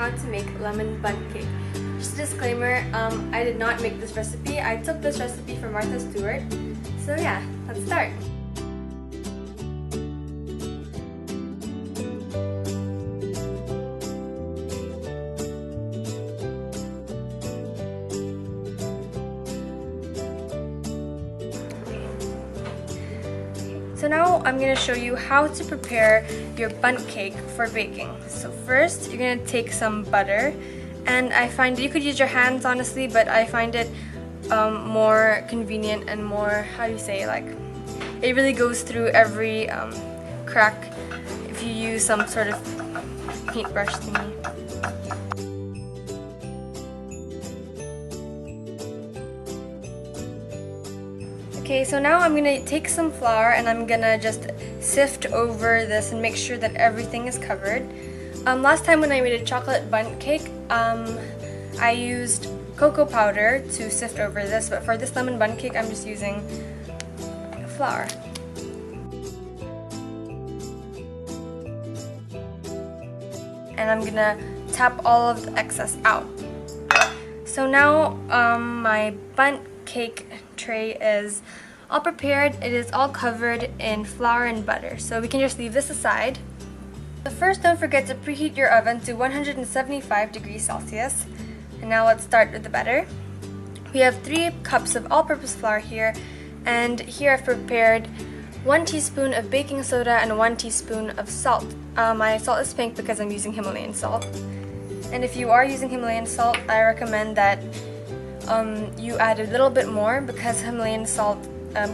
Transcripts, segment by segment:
how to make lemon bundt cake. Just a disclaimer, I did not make this recipe. I took this recipe from Martha Stewart. So yeah, let's start. So now I'm going to show you how to prepare your bundt cake for baking. So first, you're going to take some butter, and I find you could use your hands honestly, but I find it more convenient and more, how do you say, like, it really goes through every crack if you use some sort of paintbrush thingy. Okay, so now I'm going to take some flour and I'm going to just sift over this and make sure that everything is covered. Last time when I made a chocolate bundt cake, I used cocoa powder to sift over this, but for this lemon bundt cake I'm just using flour. And I'm going to tap all of the excess out. So now my bundt cake tray is all prepared. It is all covered in flour and butter, so we can just leave this aside. So first, don't forget to preheat your oven to 175 degrees Celsius. And now let's start with the batter. We have 3 cups of all-purpose flour here, and here I've prepared 1 teaspoon of baking soda and 1 teaspoon of salt. My salt is pink because I'm using Himalayan salt. And if you are using Himalayan salt, I recommend that you add a little bit more, because Himalayan salt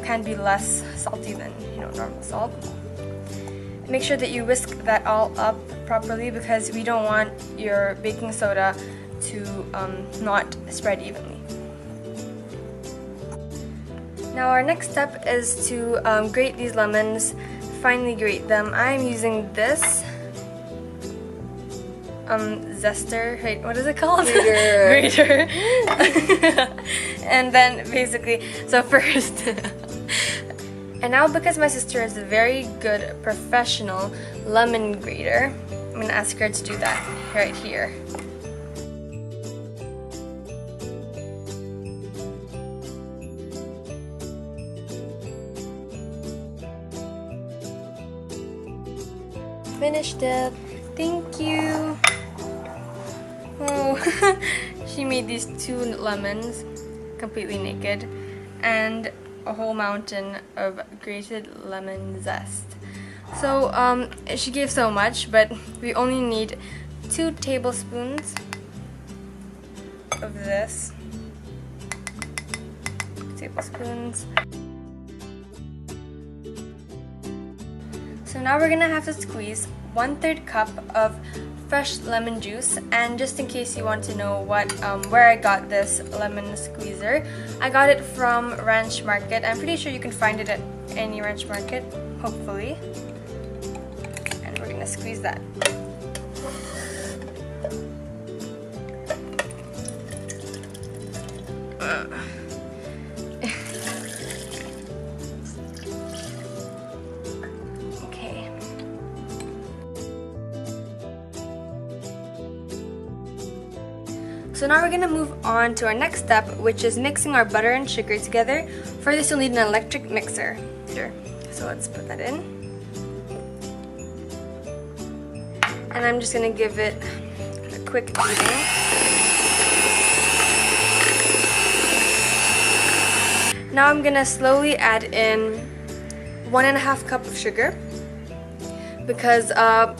can be less salty than normal salt. Make sure that you whisk that all up properly, because we don't want your baking soda to not spread evenly. Now our next step is to grate these lemons, finely grate them. I'm using this zester, wait, what is it called? Grater. And then basically, so first, and now because my sister is a very good professional lemon grater, I'm going to ask her to do that right here. Finished it. Thank you. Oh, she made these 2 lemons completely naked and a whole mountain of grated lemon zest. So she gave so much, but we only need 2 tablespoons of this. 2 tablespoons. So now we're gonna have to squeeze 1/3 cup of fresh lemon juice, and just in case you want to know where I got this lemon squeezer, I got it from Ranch Market. I'm pretty sure you can find it at any Ranch Market, hopefully. And we're gonna squeeze that. So now we're going to move on to our next step, which is mixing our butter and sugar together. For this, you'll need an electric mixer. So let's put that in. And I'm just going to give it a quick beating. Now I'm going to slowly add in 1.5 cup of sugar, because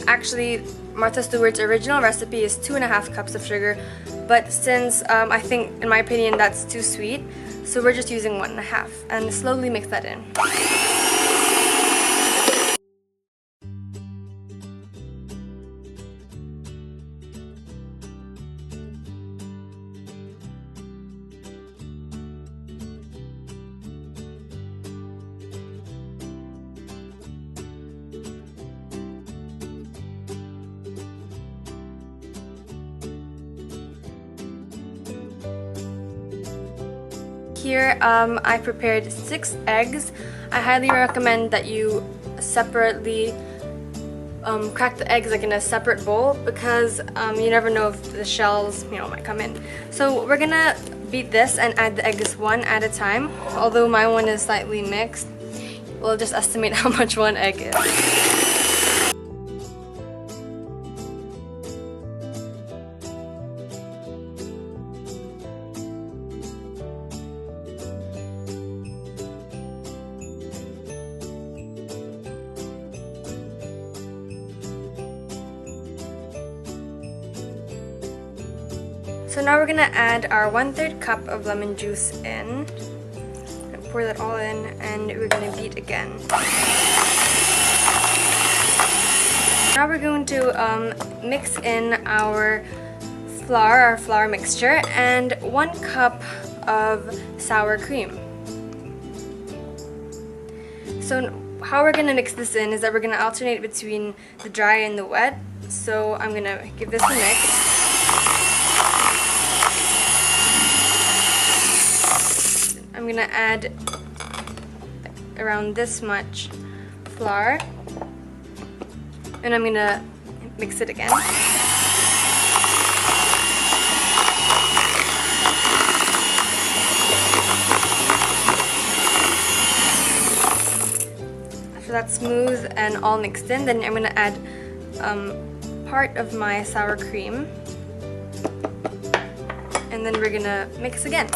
actually Martha Stewart's original recipe is 2.5 cups of sugar. But since I think, in my opinion, that's too sweet, so we're just using 1.5, and slowly mix that in. Here I prepared 6 eggs. I highly recommend that you separately crack the eggs like in a separate bowl because you never know if the shells, might come in. So we're gonna beat this and add the eggs one at a time. Although my one is slightly mixed, we'll just estimate how much one egg is. So now we're gonna add our 1/3 cup of lemon juice in. Pour that all in, and we're gonna beat again. Now we're going to mix in our flour mixture, and 1 cup of sour cream. So how we're gonna mix this in is that we're gonna alternate between the dry and the wet. So I'm gonna give this a mix. I'm gonna add around this much flour, and I'm gonna mix it again. After that's smooth and all mixed in, then I'm gonna add part of my sour cream, and then we're gonna mix again.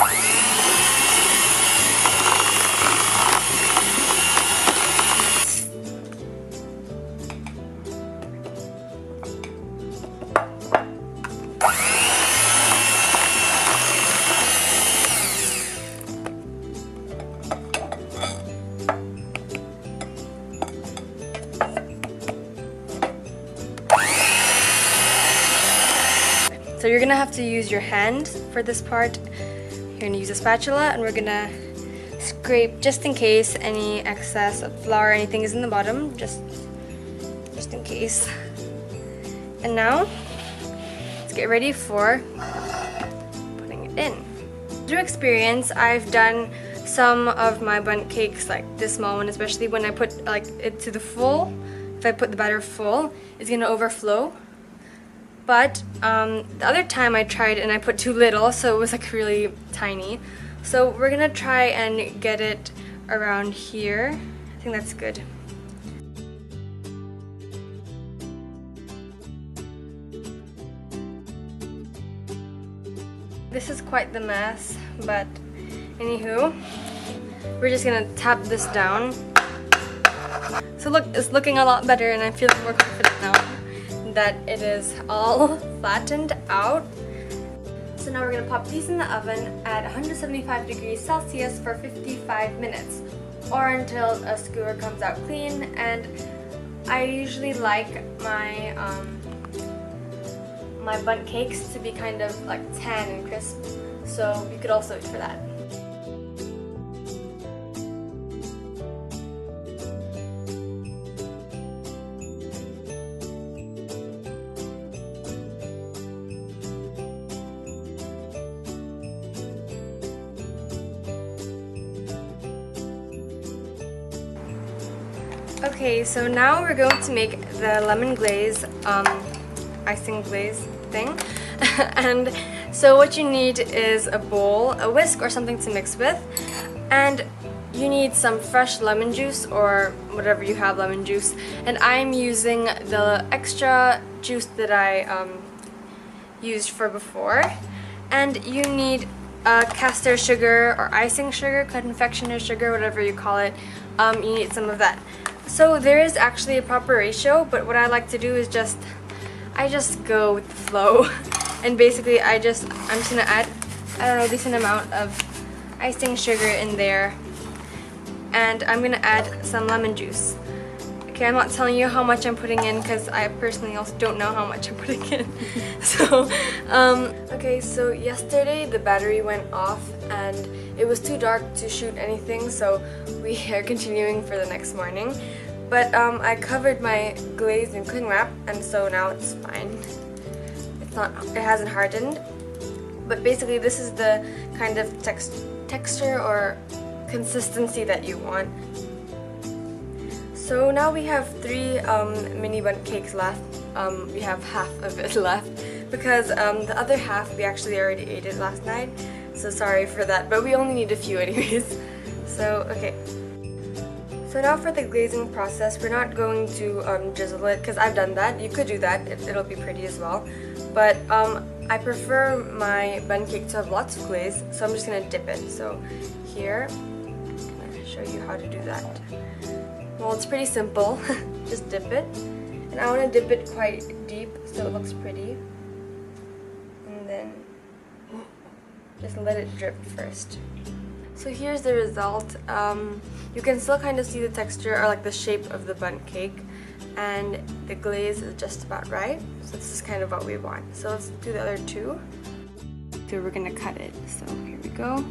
So you're gonna have to use your hand for this part. You're gonna use a spatula, and we're gonna scrape just in case any excess of flour or anything is in the bottom, just in case. And now let's get ready for putting it in. Through experience, I've done some of my bundt cakes, like this small one, especially when I put it to the full. If I put the batter full, it's gonna overflow. But the other time I tried and I put too little, so it was really tiny. So we're gonna try and get it around here. I think that's good. This is quite the mess, but anywho, we're just gonna tap this down. So look, it's looking a lot better, and I'm feeling more confident now that it is all flattened out. So now we're gonna pop these in the oven at 175 degrees Celsius for 55 minutes, or until a skewer comes out clean. And I usually like my my bundt cakes to be kind of tan and crisp, so you could also eat for that. Okay, so now we're going to make the lemon glaze, icing glaze thing. And so what you need is a bowl, a whisk, or something to mix with. And you need some fresh lemon juice, or whatever you have lemon juice. And I'm using the extra juice that I used for before. And you need caster sugar, or icing sugar, confectioner sugar, whatever you call it. You need some of that. So there is actually a proper ratio, but what I like to do is I just go with the flow. And basically I'm just gonna add, I don't know, a decent amount of icing sugar in there. And I'm gonna add some lemon juice. Okay, I'm not telling you how much I'm putting in because I personally also don't know how much I'm putting in. So, okay, so yesterday the battery went off and it was too dark to shoot anything, so we are continuing for the next morning. But I covered my glaze in cling wrap, and so now it's fine. It hasn't hardened. But basically this is the kind of texture or consistency that you want. So now we have 3 mini bundt cakes left. We have half of it left because the other half we actually already ate it last night. So sorry for that, but we only need a few anyways. So okay. So now for the glazing process, we're not going to drizzle it because I've done that. You could do that, it'll be pretty as well. But I prefer my bundt cake to have lots of glaze, so I'm just going to dip it. So here, I'm going to show you how to do that. Well, it's pretty simple. Just dip it. And I want to dip it quite deep so it looks pretty. And then just let it drip first. So here's the result. You can still kind of see the texture or like the shape of the bundt cake, and the glaze is just about right. So this is kind of what we want. So let's do the other 2. So we're gonna cut it. So here we go.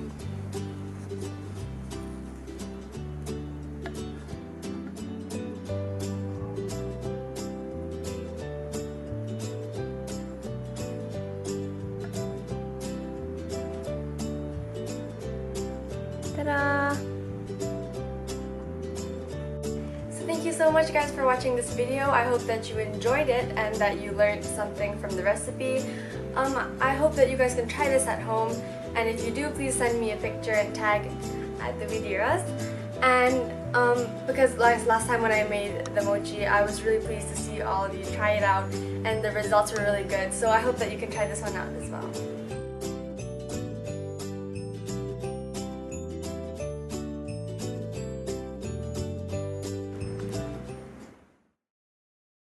Ta-da! So thank you so much guys for watching this video. I hope that you enjoyed it and that you learned something from the recipe. I hope that you guys can try this at home, and if you do, please send me a picture and tag at the videos. And because last time when I made the mochi, I was really pleased to see all of you try it out and the results were really good. So I hope that you can try this one out as well.